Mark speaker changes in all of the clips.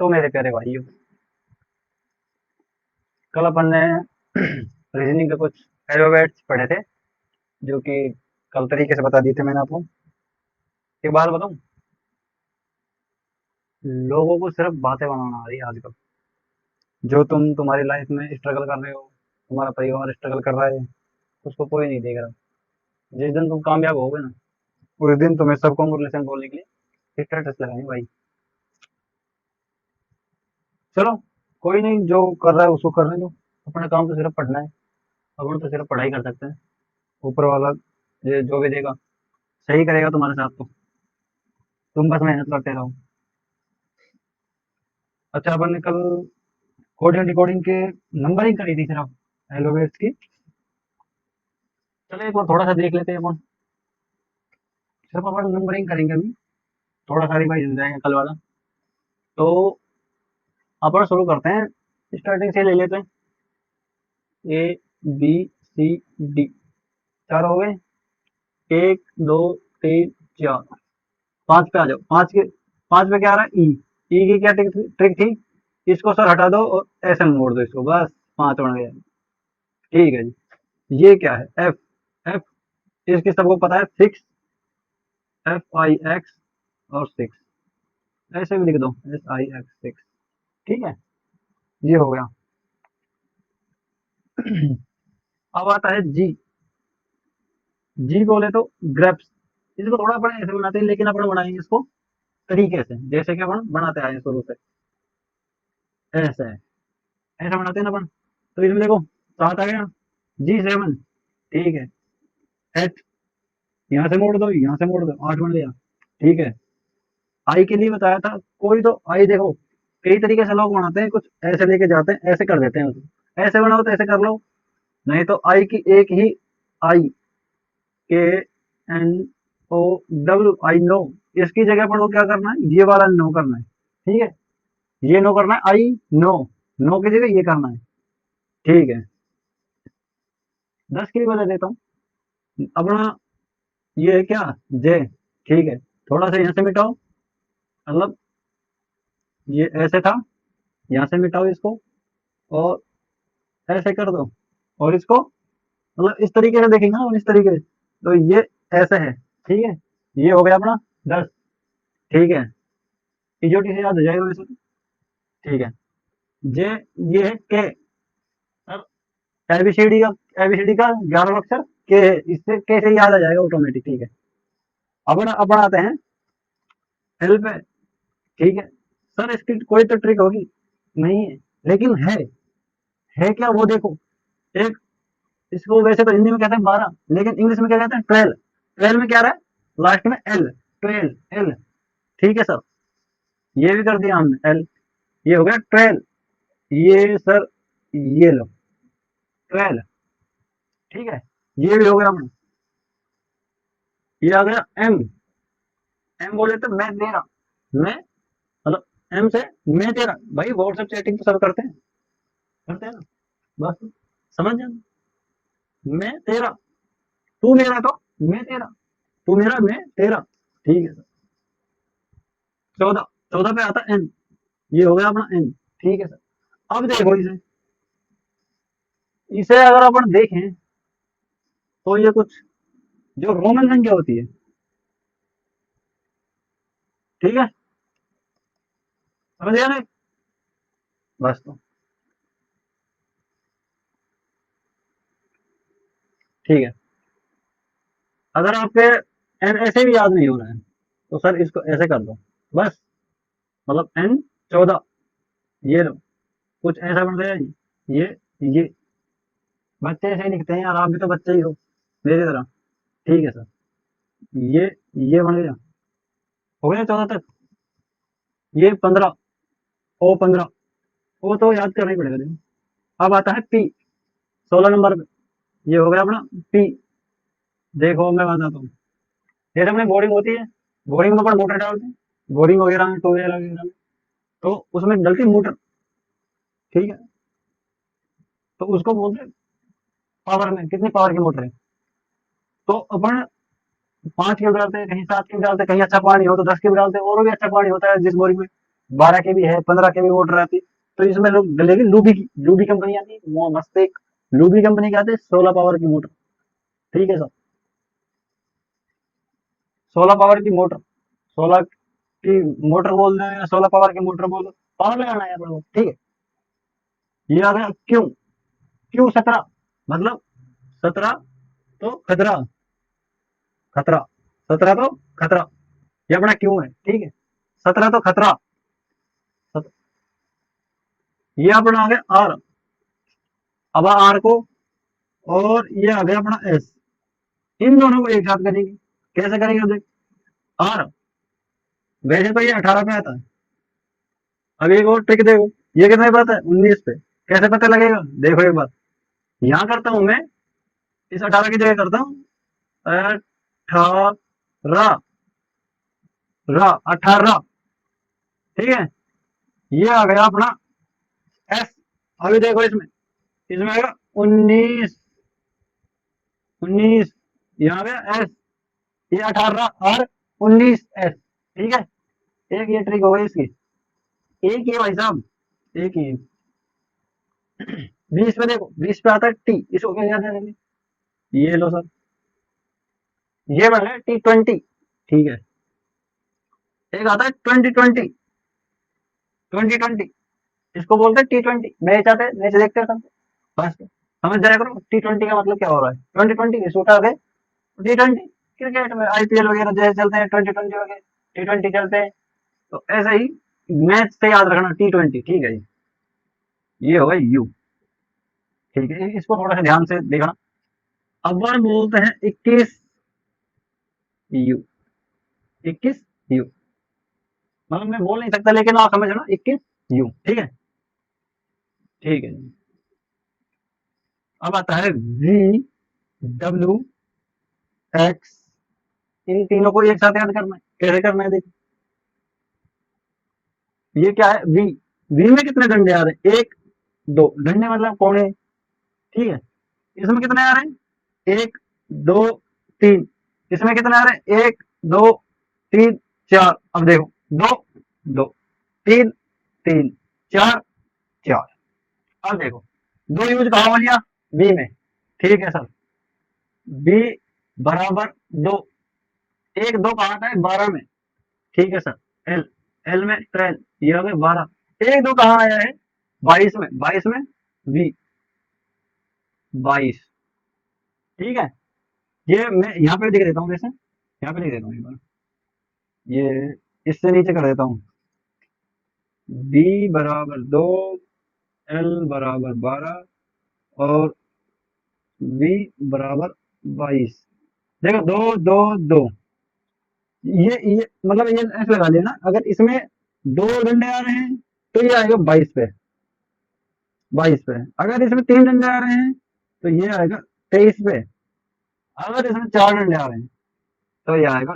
Speaker 1: तो मेरे प्यारे भाइयों, कल अपन ने रीजनिंग के कुछ एलोवेट्स पढ़े थे, जो कि कल तरीके से बता दिए थे मैंने आपको। एक बात बताऊं, लोगों को सिर्फ बातें बनाना आ रही है आजकल। जो तुम्हारी लाइफ में स्ट्रगल कर रहे हो, तुम्हारा परिवार स्ट्रगल कर रहा है, उसको कोई नहीं देख रहा। जिस दिन तुम कामयाब होगे ना, उस दिन तुम्हें सब कॉन्ग्रेचुलेशन बोलने के लिए स्टेटस लगाएंगे भाई। चलो, कोई नहीं, जो कर रहा है उसको करने दो। अपना काम तो सिर्फ पढ़ना है। अपन तो सिर्फ पढ़ाई कर सकते हैं। ऊपर वाला जो भी देगा सही करेगा तुम्हारे साथ, तो तुम बस मेहनत करते रहो। अच्छा, अपन ने कल कोडिंग डिकोडिंग के नंबरिंग करी थी सिर्फ, एलोवेट्स की। चलो एक बार थोड़ा सा देख लेते हैं अपन। सिर्फ अपन नंबरिंग करेंगे अभी, थोड़ा सा रिवाइज हो जाएगा कल वाला। तो अपन शुरू करते हैं, स्टार्टिंग से ले लेते हैं। ए बी सी डी, चार हो गए। एक दो तीन चार, पांच पे आ जाओ। पांच पे क्या आ रहा है? ई की क्या ट्रिक थी? इसको सर हटा दो और ऐसे मोड़ दो इसको, बस पांच बन गया। ठीक है जी। ये क्या है? एफ। एफ, इसकी सबको पता है, सिक्स। एफ आई एक्स और सिक्स, ऐसे भी लिख दो, एस आई एक्स सिक्स। ठीक है, ये हो गया। अब आता है जी। जी बोले तो ग्रेप्स। इसको थोड़ा अपन ऐसे बनाते हैं, लेकिन अपन बनाएंगे इसको तरीके से, जैसे कि अपन बनाते आए हैं शुरू से। ऐसे है, ऐसा बनाते हैं ना अपन। तो इसमें देखो, सात आ गया। जी सेवन, ठीक है। एच, यहाँ से मोड़ दो, यहाँ से मोड़ दो, आठ बन गया। ठीक है। आई के लिए बताया था, कोई तो आई देखो, कई तरीके से लोग बनाते हैं, कुछ ऐसे लेके जाते हैं, ऐसे कर देते हैं उसको। ऐसे बनाओ तो ऐसे कर लो, नहीं तो आई की एक ही, I, K N O W, I know. इसकी जगह पर वो क्या करना है, ये वाला नो करना है। ठीक है, ये नो करना है, आई नो। नो की जगह ये करना है। ठीक है, 10 की भी बता देता हूँ अपना। ये है क्या? जे। ठीक है, थोड़ा सा यहाँ से मिटाओ, मतलब ये ऐसे था, यहाँ से मिटाओ इसको, और ऐसे कर दो, और इसको मतलब इस तरीके से देखेंगे ना, इस तरीके से। तो ये ऐसे है। ठीक है, ये हो गया अपना 10। ठीक है, इजोटी से याद हो जाएगा वैसे तो। ठीक है, जे, ये है के। सर एबीसीडी का 11वां अक्षर के है, इससे के से याद आ जाएगा ऑटोमेटिक। ठीक है, अब आते हैं एल पे। ठीक है, सर इसकी कोई तो ट्रिक होगी, नहीं है, लेकिन है क्या वो देखो। एक, इसको वैसे तो हिंदी में कहते हैं 12, लेकिन इंग्लिश में क्या कहते हैं? 12। 12 में क्या रहा है लास्ट में? एल। 12 एल। ठीक है सर, ये भी कर दिया हमने, एल। ये हो गया 12। ये सर, ये लो 12। ठीक है, ये भी हो गया अपना। ये आ गया एम। एम बोले तो मैं मेरा, मैं, मतलब एम से मैं तेरा। भाई व्हाट्सएप चैटिंग तो सब करते हैं, करते हैं ना, बस समझ जाना। मैं तेरा, तू मेरा, तो मैं तेरा, तू मेरा मैं तेरा। ठीक है सर। 14, 14 पे आता एन। ये हो गया अपना एन। ठीक है सर। अब देखो इसे, इसे अगर अपन देखें तो ये कुछ जो रोमन संख्या होती है, ठीक है, समझ गया ना? बस तो ठीक है। अगर आपके एन ऐसे भी याद नहीं हो रहा है, तो सर इसको ऐसे कर दो, बस, मतलब एन 14, ये लो, कुछ ऐसा बन गया। ये बच्चे ऐसे ही लिखते हैं यार, आप भी तो बच्चे ही हो मेरी तरह। ठीक है सर, ये ये बन गया, हो गया 14 तक। ये 15, ओ 15, वो तो याद करना ही पड़ेगा देखो। अब आता है पी, 16 नंबर पे। ये हो गया अपना पी। देखो मैं बताता हूँ, जैसे अपनी बोर्डिंग होती है, बोर्डिंग में अपन मोटर डालते हैं, बोर्डिंग वगैरह में, टू व्हीलर वगैरह में, तो उसमें डलती है मोटर। ठीक है, तो उसको बोलते हैं पावर में, कितनी पावर की मोटर है। तो अपन 5 की भी डालते हैं, कहीं 7 की भी डालते हैं, कहीं अच्छा पानी हो तो 10 की भी डालते हैं, और भी अच्छा पानी होता है जिस बोरिंग में, 12 KB है, 15 KB मोटर आती है। तो इसमें लोग डलेगी लूबी की, लूबी कंपनी आती है, वो मस्त एक लूबी कंपनी की आती है, 16 पावर की मोटर। ठीक है सर, 16 पावर की मोटर, 16 की मोटर बोल दो या 16 पावर की मोटर बोल दो, पावर लगाना है अपने को। ठीक है, ये आ गया क्यों, Q17, मतलब 17 तो खतरा, खतरा, 17 तो खतरा, ये अपना क्यों है। ठीक है, 17 तो खतरा, ये अपना आ गया आर। अब आर को, और ये आ गया अपना एस, इन दोनों को एक साथ करेंगे। कैसे करेंगे देख, आर, वैसे तो ये 18 पे आता है। अब एक और ट्रिक देखो, ये कितने पे आता है, 19 पे। कैसे पता लगेगा, देखो एक बार, यहाँ करता हूं मैं, इस 18 की जगह करता हूँ 18, 18। ठीक है, ये आ गया अपना एस। अभी देखो इसमें, इसमें आएगा 19, 19, यहाँ गया एस, ये 18 और 19 एस। ठीक है, एक ये ट्रिक हो गई इसकी, एक ही है भाई साहब, एक ही है। 20 पे देखो, 20 पे आता है टी, इसको क्या याद है, ये लो सर, ये बन गया T20। ठीक है, एक आता है 2020, 2020, इसको बोलते हैं T20। मैच आते हैं, मैच देखते हैं सब, बस समझ जाया करो T20 का मतलब क्या हो रहा है। 2020 सूट आ गए, T20 क्रिकेट में IPL वगैरह जैसे चलते हैं, 2020 वगैरह T20 चलते हैं। तो ऐसे ही मैच से याद रखना T20। ठीक है, ये होगा यू। ठीक है, इसको थोड़ा सा ध्यान से देखना। अब वन बोलते हैं 21 यू, 21 यू, मतलब मैं बोल नहीं सकता, लेकिन आप समझना 21 यू। ठीक है, ठीक है। अब आता है VWX, इन तीनों को एक साथ याद करना है। कैसे करना है देखो, ये क्या है, वी, वी में कितने डंडे आ रहे हैं, एक दो, डंडे मतलब कोने। ठीक है, इसमें कितने आ रहे हैं, एक दो तीन, इसमें कितने आ रहे हैं, एक दो तीन चार। अब देखो, दो दो, तीन तीन, चार चार। अब देखो, दो यूज कहा हो लिया, बी में। ठीक है सर, बी बराबर दो, एक दो कहा था है 12 में। ठीक है सर, एल, एल में 12, ये हो गए 12। एक दो कहाँ आया है, 22 में, 22 में वी, 22। ठीक है, ये मैं यहाँ पे लिख देता हूँ, जैसे यहाँ पे लिख देता हूँ एक बार, ये इससे नीचे कर देता हूँ, बी बराबर दो, एल बराबर 12, और वी बराबर 22। देखो, दो दो दो, ये मतलब ये ऐसे लगा लेना, अगर इसमें दो डंडे आ रहे हैं तो ये आएगा 22 पे, 22 पे। अगर इसमें तीन डंडे आ रहे हैं तो ये आएगा 23 पे। अगर इसमें चार डंडे आ रहे हैं तो ये आएगा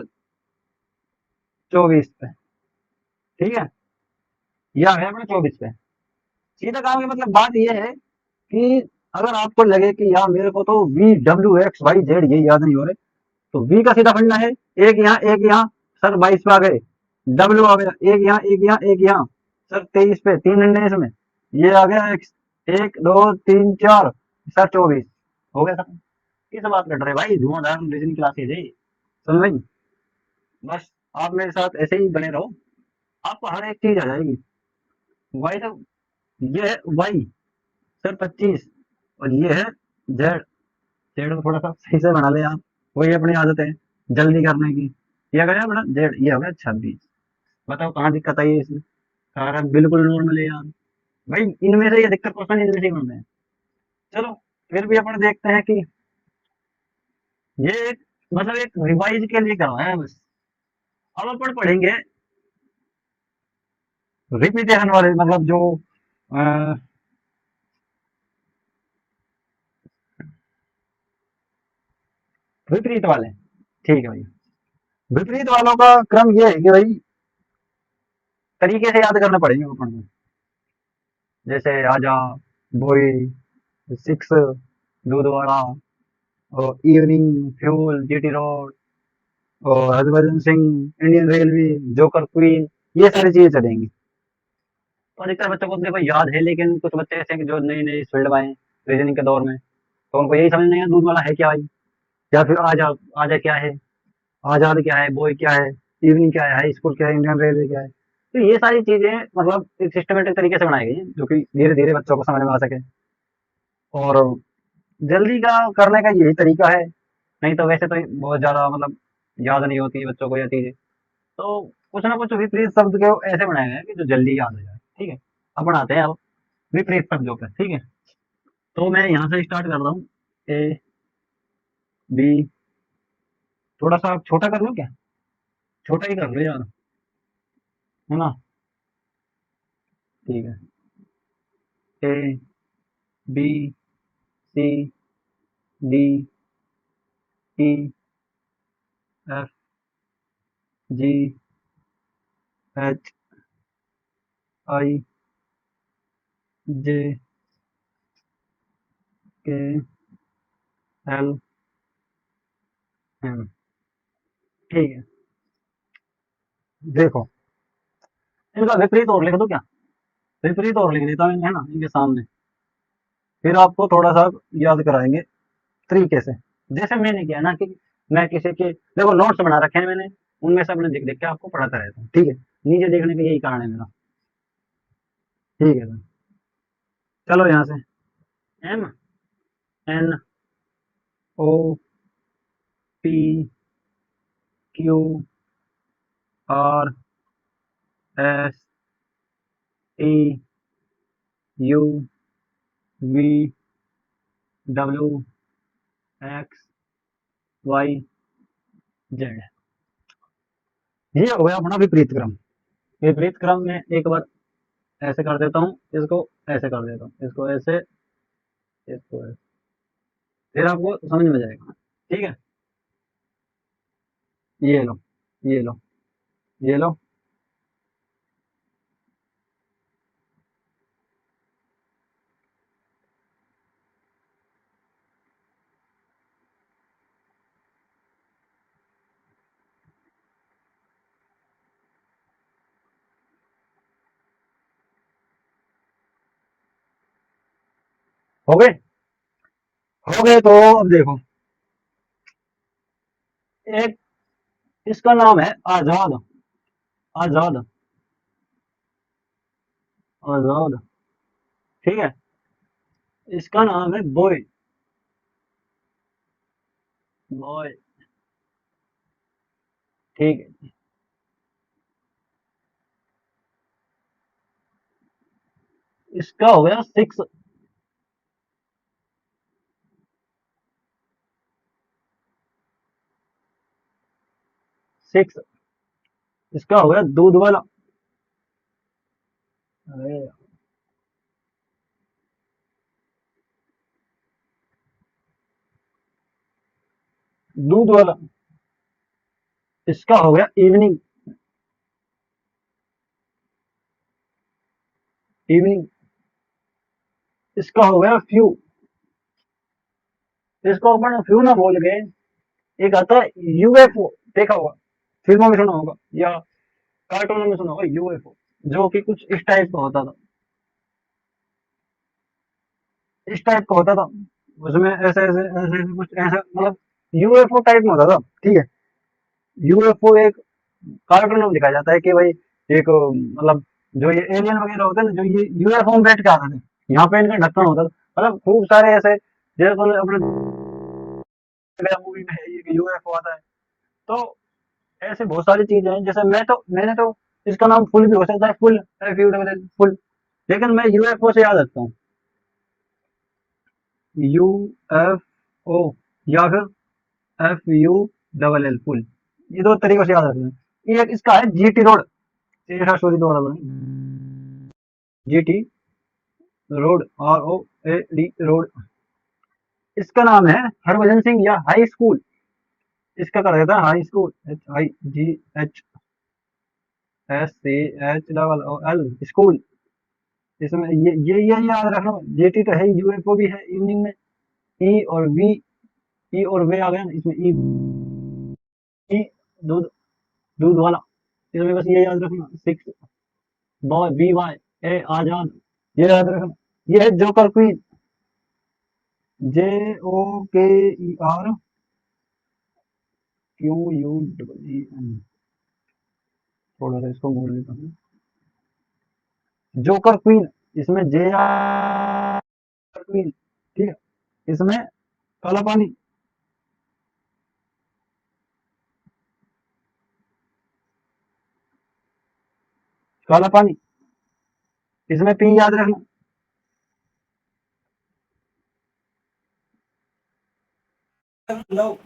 Speaker 1: 24 पे। ठीक है, ये आ गया अपना 24 पे। सीधा काम का मतलब बात ये है कि अगर आपको लगे कि यार मेरे को तो VWXYZ ये याद नहीं हो रहे, तो वी का सीधा फंडा है, एक यहाँ एक यहाँ, सर 22 पे आ गए। डब्ल्यू आ गया, एक यहाँ एक यहाँ एक यहाँ, सर 23 पे, तीन डंडे हैं इसमें, ये आ गया एक्स, एक दो तीन चार, सर 24 हो गया सर। किस बात कर रहे भाई, धुआंधार रीजनिंग क्लासेज है, समझ भाई। बस आप मेरे साथ ऐसे ही बने रहो, आपको हर एक चीज आ जाएगी। वाई तो, ये है वाई सर 25, और ये है जेड। जेड को थोड़ा सा सही से बना ले आप, वही अपनी आदत है जल्दी करने की। ये करें अपना जेड, ये हो गया 26। बताओ कहाँ दिक्कत आई है इसमें, सारा बिल्कुल नॉर्मल है यार। भाई इनमें से ये दिक्कत क्वेश्चन इनमें से ही बनते हैं। चलो, फिर भी अपन देखते हैं कि ये एक, मतलब एक रिवाइज के लिए करवाया है बस। अब अपन पढ़ेंगे रिपीटेशन वाले, मतलब जो अ, विपरीत वाले। ठीक है भाई, विपरीत वालों का क्रम ये है कि भाई तरीके से याद करने पड़ेंगे अपन को। जैसे आजा, बोई, सिक्स, दूधवाड़ा, और इवनिंग, फ्यूल, जीटी रोड, और Harbhajan Singh, Indian railway, joker queen, ये सारी चीजें चलेंगी। तो अधिकतर बच्चों को तो देखो याद है, लेकिन कुछ बच्चे ऐसे हैं कि जो नए-नए इस फील्ड में आए हैं, रीजनिंग के दौर में, तो उनको यही समझ नहीं है दूध वाला है क्या भाई? या फिर आजा क्या है? आज़ाद क्या है? बॉय क्या है? इवनिंग क्या है? हाई स्कूल क्या है? इंडियन रेलवे क्या है? तो ये सारी चीज़ें मतलब एक सिस्टमैटिक तरीके से बनाई गई हैं, जो कि धीरे-धीरे बच्चों को समझ में आ सके। और जल्दी का करने का यही तरीका है, नहीं तो वैसे तो बहुत ज़्यादा मतलब याद नहीं होती है बच्चों को ये चीज़ें। तो कुछ ना कुछ विपरीत शब्द को ऐसे बनाए गए हैं कि जो जल्दी याद हो जाए, ठीक है? अब बढ़ाते हैं अब विपरीत शब्दों पे, ठीक है? तो मैं यहाँ से स्टार्ट कर रहा हूँ। ए, बी, थोड़ा सा छोटा कर लूँ क्या? छोटा ही कर लो यार, है ना? ठीक है। ए, बी, सी, डी, ई, एफ, जी, एच, आई, जे, के, एल, एम। ठीक है। देखो, इनका विपरीत और लिख दो क्या? विपरीत और लिख देता हूँ, है ना, इनके सामने। फिर आपको थोड़ा सा याद कराएंगे तरीके से। जैसे मैंने किया ना कि मैं किसी के देखो नोट्स बना रखे हैं मैंने, उनमें से अपने देख देख के आपको पढ़ाता रहता हूँ, ठीक है? नीचे देखने का यही कारण है मेरा। ठीक है सर। चलो यहाँ से M, N, O, P, Q, R, S, T, U, V, W, X, Y, Z. ये हो गया अपना विपरीत क्रम। विपरीत क्रम में एक बार ऐसे कर देता हूँ, इसको ऐसे कर देता हूँ, इसको ऐसे, इसको ऐसे, फिर आपको समझ में जाएगा, ठीक है? ये लो, ये लो, ये लो। हो गए? हो गए तो अब देखो, एक इसका नाम है आजाद। आजाद, आजाद, ठीक है? इसका नाम है बॉय। बॉय, ठीक है? इसका हो गया सिक्स। सिक्स, इसका हो गया दूध वाला। अरे दूध वाला। इसका हो गया इवनिंग। इवनिंग, इसका हो गया फ्यू। इसको अपन फ्यू ना बोल के एक आता है यूएफओ, देखा होगा, फिल्मों में सुना होगा या कार्टूनों में सुना होगा यूएफओ, जो कि कुछ इस टाइप का होता था। इस टाइप का होता था, उसमें ऐसे ऐसे ऐसे ऐसे कुछ ऐसा मतलब यूएफओ टाइप में होता था, ठीक है? यूएफओ एक कार्टून में दिखाया जाता है कि भाई एक मतलब जो ये एलियन वगैरह होते हैं ना, जो ये यूएफओ में बैठ के आते थे, यहाँ पे इनका ढक्कन होता था, मतलब खूब सारे ऐसे, जैसे तुमने अपने मूवी में है ये यूएफओ आता है। तो ऐसे बहुत सारी चीजें हैं, जैसे मैंने तो इसका नाम फुल भी हो सकता है, full, F U double full, लेकिन मैं यूएफओ से याद रखता हूँ। यू एफ ओ, या फिर F U double L full, ये दो तरीकों से याद रखना है। एक इसका है जीटी रोड, स्टोरी दोबारा बनी, GT road, R O A D road. इसका नाम है हरभजन सिंह या हाई स्कूल। इसका कर देता है high school, H I G H S C H double O L, school. इसमें ये याद रखना, जेटी तो है, यूएफओ भी है इवनिंग में। ई और वी, ई और वे आ गया ना इसमें, ई, ई दूध, दूध वाला। इसमें बस ये याद रखना, सिक्स, बॉय, बी वाई, ए आजाद, ये याद रखना। ये है जोकर क्वीन, JOKER QUEEN। थोड़ा सा इसको मोड़ देता हूँ। जोकर क्वीन, इसमें क्वीन, ठीक है। इसमें काला पानी, काला पानी, इसमें पी याद रखना। लव,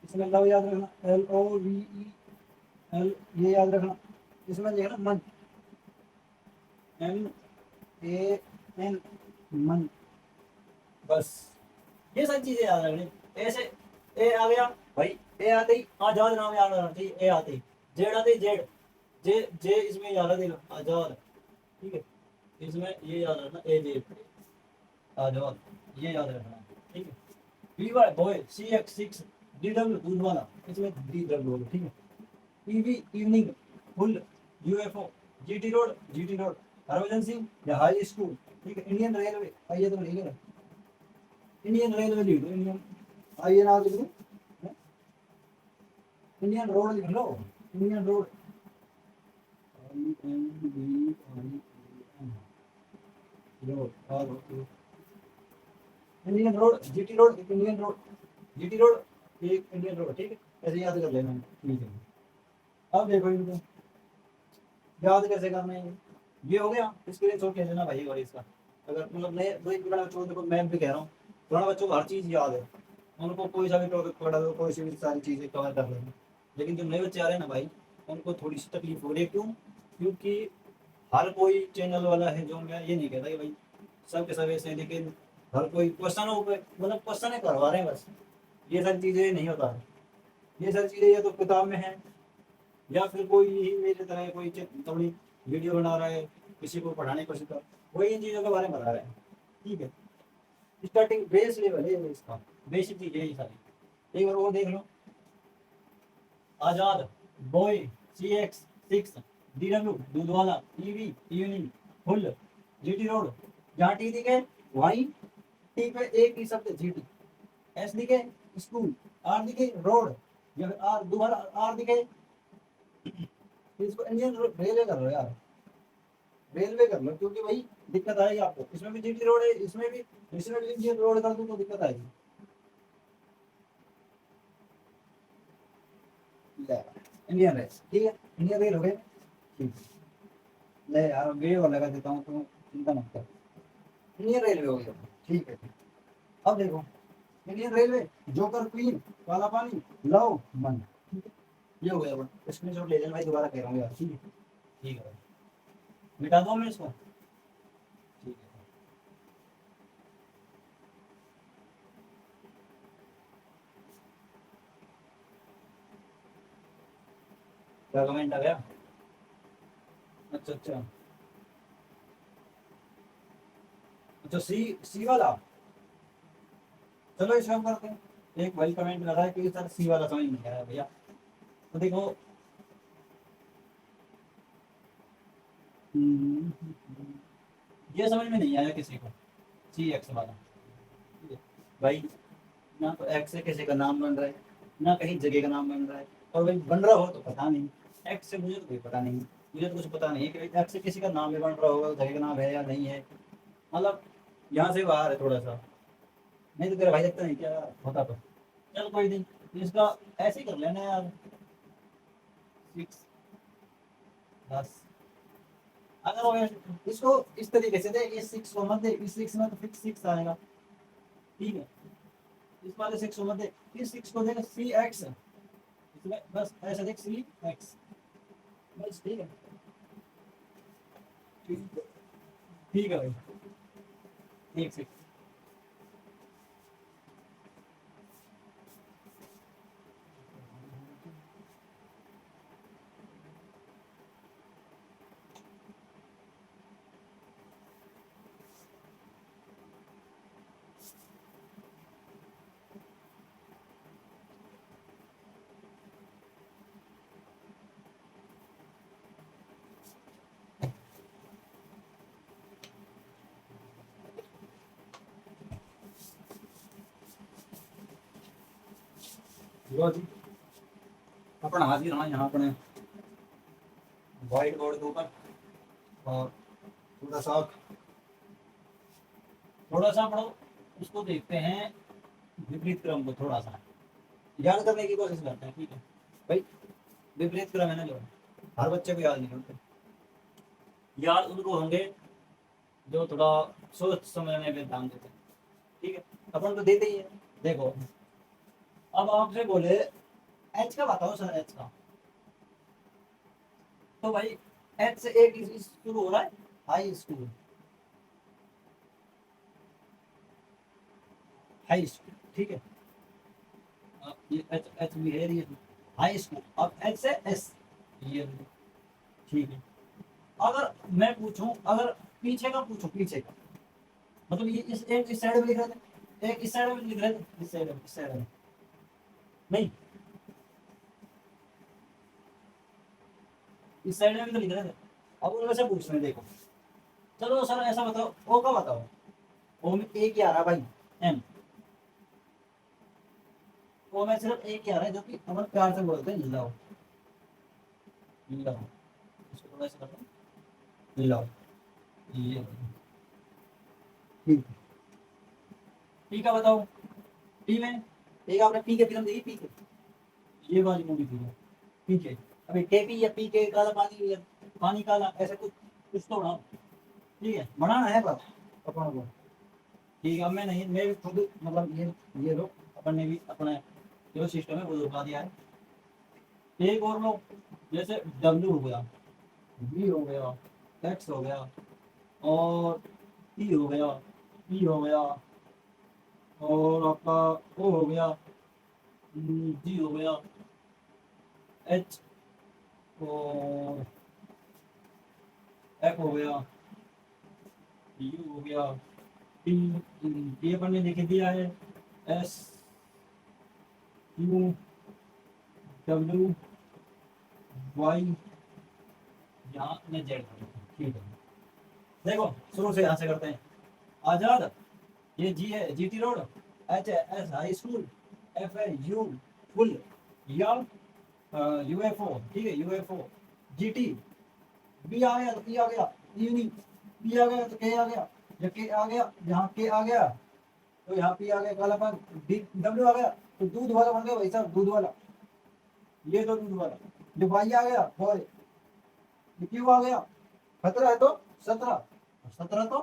Speaker 1: इसमें लव याद रखना, LOVE, ये याद रखना। इसमें लिखना मन, MAN, मन। बस ये सारी चीजें याद रखनी। ऐसे ए आ गया भाई, ए आते ही आजाद नाम याद रखना चाहिए। ए आते ही जेड आते ही जेड, जे जे इसमें याद रखना आजाद, ठीक है। इसमें ये याद रखना ए जे आजाद, ये याद रखना, ठीक है। BY बॉय, CX6 DW दूध वाला, इसमें DW, ठीक है। EV evening, full, UFO, GT road, Harbhajan Singh या हाई स्कूल, ठीक है। इंडियन रेलवे, आइए तो लिख लो, इंडियन रेलवे लिख दो, इंडियन, आइए ना लिख दो, इंडियन रोड लिख लो, इंडियन रोड, रोड, और Indian road, GT road, Indian road, GT road, एक इंडियन रोड, ठीक है। ऐसे याद कर लेना, ठीक है। अब देखो इनको याद कैसे करना है। ये हो गया, स्क्रीन शॉट ले लेना भाई। और इसका अगर मतलब नए दो एक बड़ा बच्चों को मैं भी कह रहा हूँ, पुराने बच्चों को हर चीज़ याद है, उनको कोई सा भी टॉपिक पढ़ा दो, कोई सी भी सारी चीज़ें कवर कर लेंगे। लेकिन जो नए बच्चे आ रहे हैं ना भाई, उनको थोड़ी सी तकलीफ हो रही है। क्यों? क्योंकि हर कोई चैनल वाला है, जो मैं ये नहीं कहता कि भाई सब के सब ऐसे हैं, लेकिन हर कोई क्वेश्चनों पे मतलब क्वेश्चन करवा रहे हैं बस। ये सारी चीज़ें नहीं होता है। ये सारी चीज़ें या तो किताब में है, या फिर कोई ही मेरे तरह कोई थोड़ी वीडियो बना रहा है, किसी को पढ़ाने की कोशिश कर, वही इन चीज़ों के बारे में बता रहे हैं, ठीक है। स्टार्टिंग बेस लेवल है इसका, बेसिक चीज़ है ये सारी। एक बार वो देख लो, आजाद, बॉय, CX6 DW दूधवाला, EV evening, full, GT road, जहाँ टी दिखे वहीं टी पे एक ही शब्द GT, S दिखे स्कूल, R दिखे रोड, या फिर R दोबारा R दिखे, इसको इंडियन रेलवे कर लो यार, रेलवे कर लो, क्योंकि भाई दिक्कत आएगी आपको। इसमें भी GT रोड है, इसमें भी इंडियन रोड कर दूं तो दिक्कत आएगी। इंडियन रेल, ठीक है, इंडियन रेल हो गए, ठीक है। ले यार वे और लगा देता हूँ, तो चिंता मत कर, इंडियन रेलवे हो गया, ठीक है, ठीक। अब देखो इंडियन रेलवे, जोकर क्वीन, काला पानी, लव, मन, ठीक है। ये हो गया, स्क्रीनशॉट ले लेना भाई, दोबारा कह रहा हूँ यार, ठीक है, ठीक है। मिटा दो मैं इसको, ठीक है। क्या कमेंट आ गया? अच्छा अच्छा अच्छा, सी सी वाला, चलो इसे हम करते हैं। एक भाई कमेंट कर रहा है कि सर सी वाला समझ नहीं आया भैया। तो देखो, हम्म, ये समझ में नहीं आया किसी को, CX वाला, ठीक है। भाई ना तो एक्स से किसी का नाम बन रहा है, ना कहीं जगह का नाम बन रहा है, और भाई बन रहा हो तो पता नहीं। एक्स से मुझे तो कोई पता नहीं, मुझे तो कुछ पता नहीं है कि भाई एक्स से किसी का नाम भी बन रहा होगा, जगह का नाम है या नहीं है, मतलब यहाँ से बाहर है थोड़ा सा। नहीं तो तेरा भाई लगता नहीं क्या होता तो। चल कोई नहीं, तो इसका ऐसे ही कर लेना यार, 6 10। अगर वो इसको इस तरीके से दे, इस 6 को मत दे, इस 6 में तो फिक्स 6 आएगा, ठीक है। इस वाले 6 को मत दे, इस 6 को देगा CX, इसमें बस ऐसे देख CX, बस, ठीक है, ठीक है, ठीक है भाई, एक से
Speaker 2: लो जी, अपन हाजिर हाँ यहाँ अपने व्हाइट बोर्ड के ऊपर, और थोड़ा सा अपन उसको देखते हैं, विपरीत क्रम को थोड़ा सा याद करने की कोशिश करते हैं। ठीक है भाई, विपरीत क्रम है ना, जो हर बच्चे को याद नहीं होते, याद उनको होंगे जो थोड़ा सोच समझने पे ध्यान देते हैं। ठीक है, अपन तो देते ही है। देखो, अब आपसे बोले एच का बताओ सर, एच का, तो भाई एच से एक शुरू हो रहा है, हाई स्कूल, हाई स्कूल। ठीक है, अब ये एच एच भी है, ये हाई स्कूल। अब एच से एस, ये ठीक है। अगर मैं पूछूं, अगर पीछे का पूछूं, पीछे का मतलब ये इस साइड में लिख रहे थे, एक इस साइड में लिख रहे थे, इस साइड में, इस साइड में नहीं, इस साइड में भी तो लिख रहे थे। अब उनमें से पूछ रहे हैं, देखो चलो सर ऐसा बताओ, ओ का बताओ, ओ में एक ही आ रहा है भाई, एम, ओ में सिर्फ एक ही आ रहा है, जो कि हम प्यार से बोलते हैं लव, लव, इसको थोड़ा सा करते हैं लव, ये ठीक। पी का बताओ, पी में एक आपने पी के फिल्म देखी, पी के, ये वाली मूवी थी पी के, अभी टेपी या पी के काला पानी या पानी काला, ऐसे कुछ कुछ तो बनाओ। ठीक है, बनाना है बस अपन को। ठीक है, अब मैं नहीं, मैं भी खुद मतलब ये लो, अपन ने भी अपना जो सिस्टम है वो रुका दिया है। एक और लो, जैसे डब्ल्यू हो गया, बी हो गया, एक्स हो गया, और टी हो गया, पी हो गया, और आपका ओ हो गया, जी हो गया, एच और एफ हो गया, यू हो गया, टी, ये अपन ने लिख दिया है, एस, यू, डब्ल्यू, वाई, यहाँ में जेड। ठीक है, देखो शुरू से यहाँ से करते हैं। आजाद, ये जी है, जीटी रोड, एच है एस हाई स्कूल, एफ है यू फुल, या यूएफओ, ठीक है यूएफओ, जीटी, बी आ गया तो पी आ गया, यूनी, पी आ गया तो के आ गया, जब के आ गया, यहाँ के आ गया तो यहाँ पी आ गया, कालापन, डी डब्ल्यू आ गया तो दूध वाला बन गया भाई साहब, दूध वाला, ये तो दूध वाला, जो वाई आ गया बॉय, ये क्यों आ गया, खतरा है तो 17, 17 तो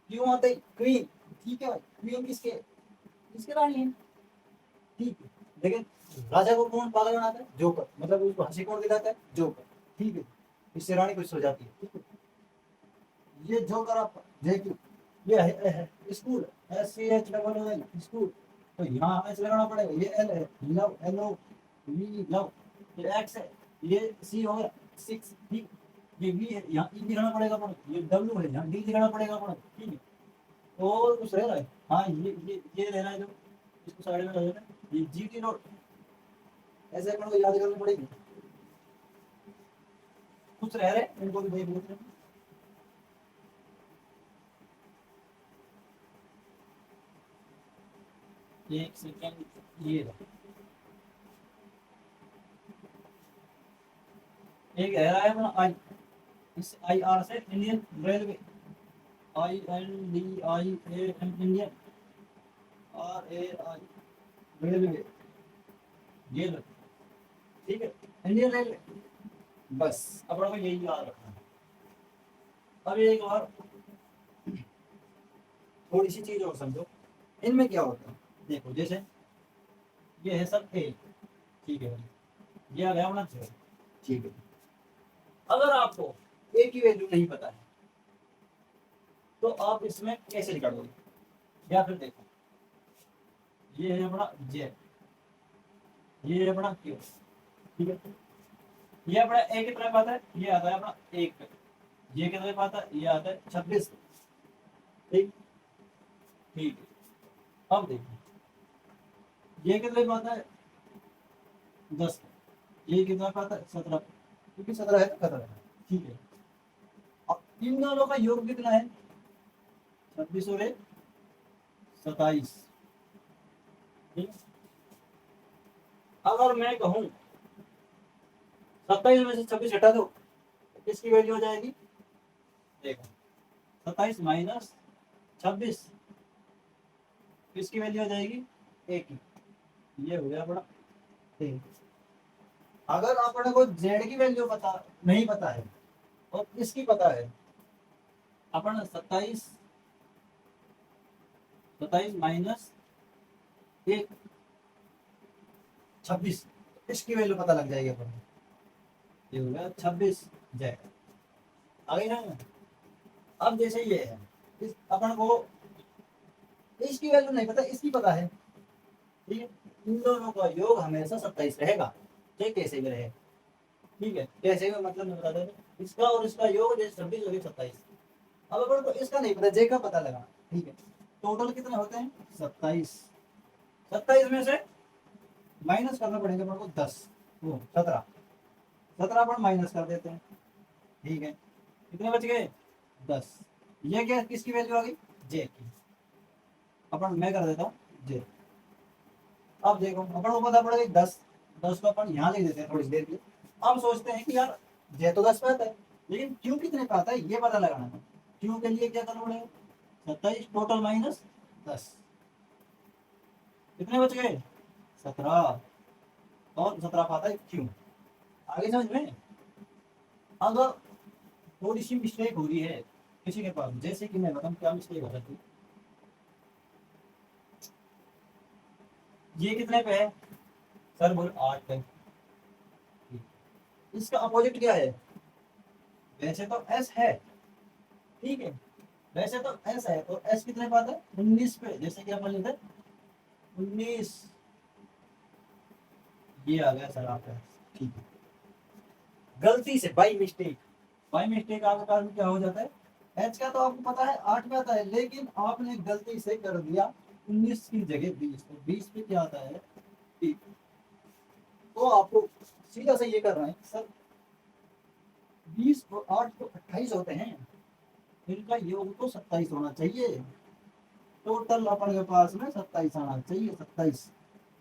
Speaker 2: क्यों आते क्वीन। ठीक है भाई, क्वीन किसके, किसके रानी है। ठीक है, लेकिन राजा को कौन पागल बनाता है, जोकर, मतलब उसको हंसी कौन दिलाता है, जोकर। ठीक है, इससे रानी खुश हो जाती है। ठीक है, ये जोकर आप देखिए, ये है school, S C H double L school, तो यहाँ एच लगाना पड़ेगा, ये एल है love, L O V love, ये एक्स है, ये सी हो गया 6, ठीक, ये वी है, यहाँ ई लिखाना पड़ेगा अपन, ये डब्ल्यू है, यहाँ डी लिखाना पड़ेगा अपन। ठीक है, और कुछ रह रहा है, हाँ ये रह रहा है, जो इसको साइड में रह रहा है, ये जी टी रोड, ऐसे अपन को याद करनी पड़ेगी। कुछ रह रहे इनको भी देख लेते हैं। एक सेकंड, ये एक रह रहा है अपना आई, इस आई आर से Indian railway, I N D I A N, Indian, R A I railway, ये लो। ठीक है, इंडियन रेलवे, बस अपना को यही याद रखना है। अब एक और थोड़ी सी चीज और समझो, इनमें क्या होता है, देखो जैसे ये है सब ए, ठीक है, ये आ गया अपना जेड। ठीक है, अगर आपको ए की वैल्यू नहीं पता है तो आप इसमें कैसे निकालोगे, या फिर देखो ये है अपना जेड, ये है अपना क्यू, ठीक है, ये अपना ए की तरफ आता है, ये आता है अपना एक, ये की तरफ आता है, ये आता है 26। ठीक, ठीक है, अब देखो ये की तरफ आता है 10, ये की तरफ आता है 17, क्योंकि 17 है तो 17 है। ठीक है, अब इन दोनों का योग कितना है, 26 और 1 27। ठीक है, अगर मैं कहूँ 27 में से 26 हटा दो, किसकी वैल्यू हो जाएगी? देखो 27 माइनस 26 किसकी वैल्यू हो जाएगी? एक की। ये हो गया अपना 3। अगर अपने को जेड की वैल्यू पता नहीं पता है और इसकी पता है, अपन 27 माइनस 1 26 इसकी वैल्यू पता लग जाएगी अपन को। ये हो गया 26 जेड आ गई ना। अब जैसे ये है, इस अपन को इसकी वैल्यू नहीं पता, इसकी पता है, ठीक है। इन दोनों का योग हमेशा 27 रहेगा, चाहे कैसे भी रहे, ठीक है। कैसे भी मतलब मैं बता देता, इसका और इसका योग जैसे 26 और 27। अब अपन को इसका नहीं पता, जे का पता लगा, ठीक है। टोटल कितने होते हैं? 27। 27 में से माइनस करना पड़ेगा अपन को 10, वो 17। 17 अपन माइनस कर देते हैं, ठीक है। कितने बच गए? 10। ये क्या किसकी वैल्यू आ गई? जे की। अपन मैं कर देता हूँ जे। अब देखो अपन को पता पड़ गई 10। 10 को अपन यहाँ लिख देते हैं थोड़ी देर के लिए। अब सोचते हैं कि यार जे तो 10 पे आता है, लेकिन क्यों कितने पे आता है ये पता लगाना है। क्यों के लिए क्या करना पड़ेगा? 27 टोटल माइनस 10, कितने बच गए? 17। और 17 पे आता है क्यों। आगे समझ में? अगर थोड़ी सी मिस्टेक हो रही है किसी के पास, जैसे कि मैं बताऊँ क्या मिस्टेक हो सकती है। ये कितने पे है? सर बोल 8 पे। इसका अपोजिट क्या है? वैसे तो एस है, ठीक है। वैसे तो एस है, तो एस कितने पे आता है? 19 पे। जैसे कि अपन लिखते हैं 19, ये आ गया सर आपका, ठीक है। गलती से बाई मिस्टेक, बाई मिस्टेक आपके पास में क्या हो जाता है? एच का तो आपको पता है 8 पे आता है, लेकिन आपने गलती से कर दिया 19 की जगह 20, तो 20 पे क्या आता है? ठीक। तो आपको सीधा से ये करना है सर, 20 और 8 तो 28 होते हैं, इनका योग तो 27 होना चाहिए। टोटल अपन के पास में 27 आना चाहिए, 27।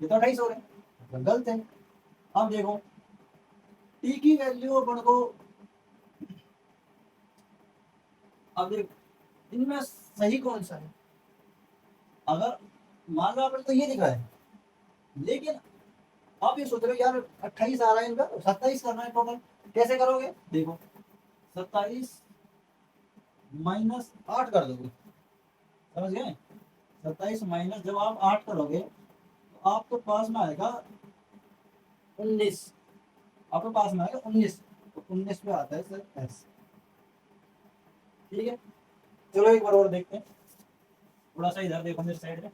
Speaker 2: ये तो 28 हो रहे हैं, मतलब गलत है। अब देखो टी की वैल्यू अपन को, अब देखो इनमें सही कौन सा है। अगर मान लो आपने तो ये लिखा है, लेकिन आप ये सोच रहे हो यार 28 आ रहा है, इनका 27 करना है टोटल। कैसे करोगे? देखो 27 माइनस 8 कर दोगे, समझ गए? 27 माइनस जब आप 8 करोगे तो आपके पास में आएगा 19। आपके पास में आएगा 19, तो 19 पे आता है सर एस, ठीक है। चलो एक बार और देखते हैं, थोड़ा सा इधर देखो मेरे साइड में।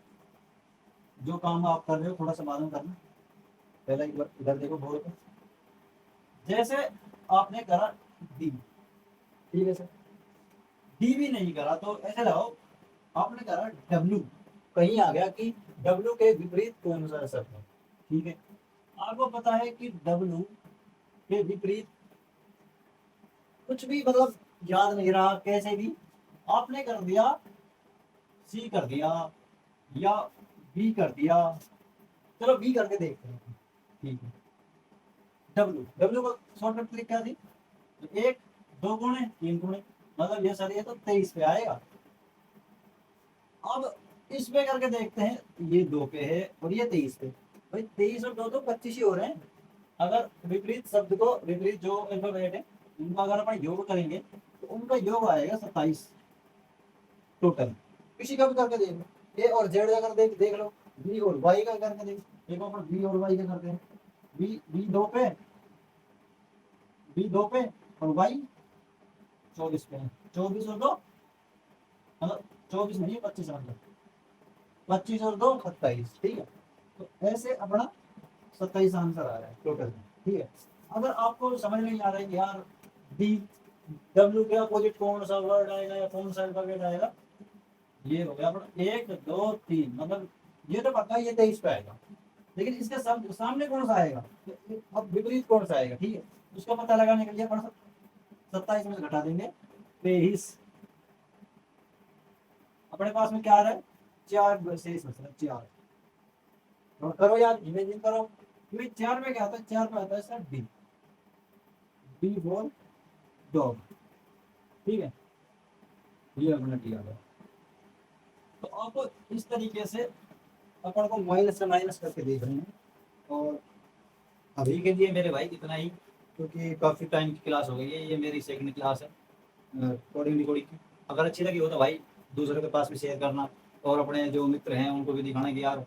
Speaker 2: जो काम आप कर रहे हो थोड़ा सा बाद में करना, पहले एक बार इधर देखो बोर्ड पे। जैसे आपने करा डी, ठीक है सर। डी भी नहीं करा तो ऐसे लगाओ, आपने करा डब्ल्यू, कहीं आ गया कि डब्ल्यू के विपरीत कौन सा शब्द है, ठीक है। आपको पता है कि डब्ल्यू के विपरीत कुछ भी मतलब याद नहीं रहा, कैसे भी आपने कर दिया, सी कर दिया या बी कर दिया। चलो बी करके देखते हैं, ठीक है। डब्ल्यू, डब्ल्यू को शॉर्टकट ट्रिक क्या थी? एक, दो गुणे, तीन गुणे, मतलब ये सर ये तो 23 पे आएगा। अब इस पे करके देखते हैं, ये 2 पे है और ये 23 पे। भाई 23 और 2 तो 25 ही हो रहे हैं। अगर विपरीत शब्द को, विपरीत जो अल्फाबेट है उनका अगर अपन योग करेंगे तो उनका योग आएगा 27 टोटल। किसी का भी करके देख लो, ए और जेड का कर देख लो, बी और वाई का करके देखो अपन, बी और वाई का करते हैं। बी बी 2 पे, बी 2 पे और वाई 24 पे है। 24 और 2 मतलब 24 नहीं 25 मतलब, 25 और 2 27, ठीक है। तो ऐसे अपना 27 आंसर आ रहा है टोटल, ठीक है। अगर आपको समझ नहीं आ रहा है कि यार डी डब्ल्यू के अपोजिट कौन सा वर्ड आएगा या कौन सा अल्फाबेट आएगा, ये हो गया अपना 1 2 3, मतलब ये तो पक्का ये 23 पे आएगा, लेकिन इसके सामने कौन सा आएगा, तो अब विपरीत कौन सा आएगा, ठीक है। उसका पता लगाने के लिए अपन 27 में से घटा देंगे 23, अपने पास में क्या आ रहा है? 4 शेष बच रहा है, 4। नोट करो यार, इमेजिन करो, ये 4 में क्या आता है? 4 में आता है sir D, D for dog. ठीक है, ये अपना डी आ गया। तो आप इस तरीके से अपन को माइनस से माइनस करके देख रहे हैं। और अभी के लिए मेरे भाई इतना ही, क्योंकि काफ़ी टाइम की क्लास हो गई है, ये मेरी सेकंड क्लास है कोडिंग रिकॉर्डिंग की। अगर अच्छी लगी हो तो भाई दूसरों के पास भी शेयर करना, और अपने जो मित्र हैं उनको भी दिखाना कि यार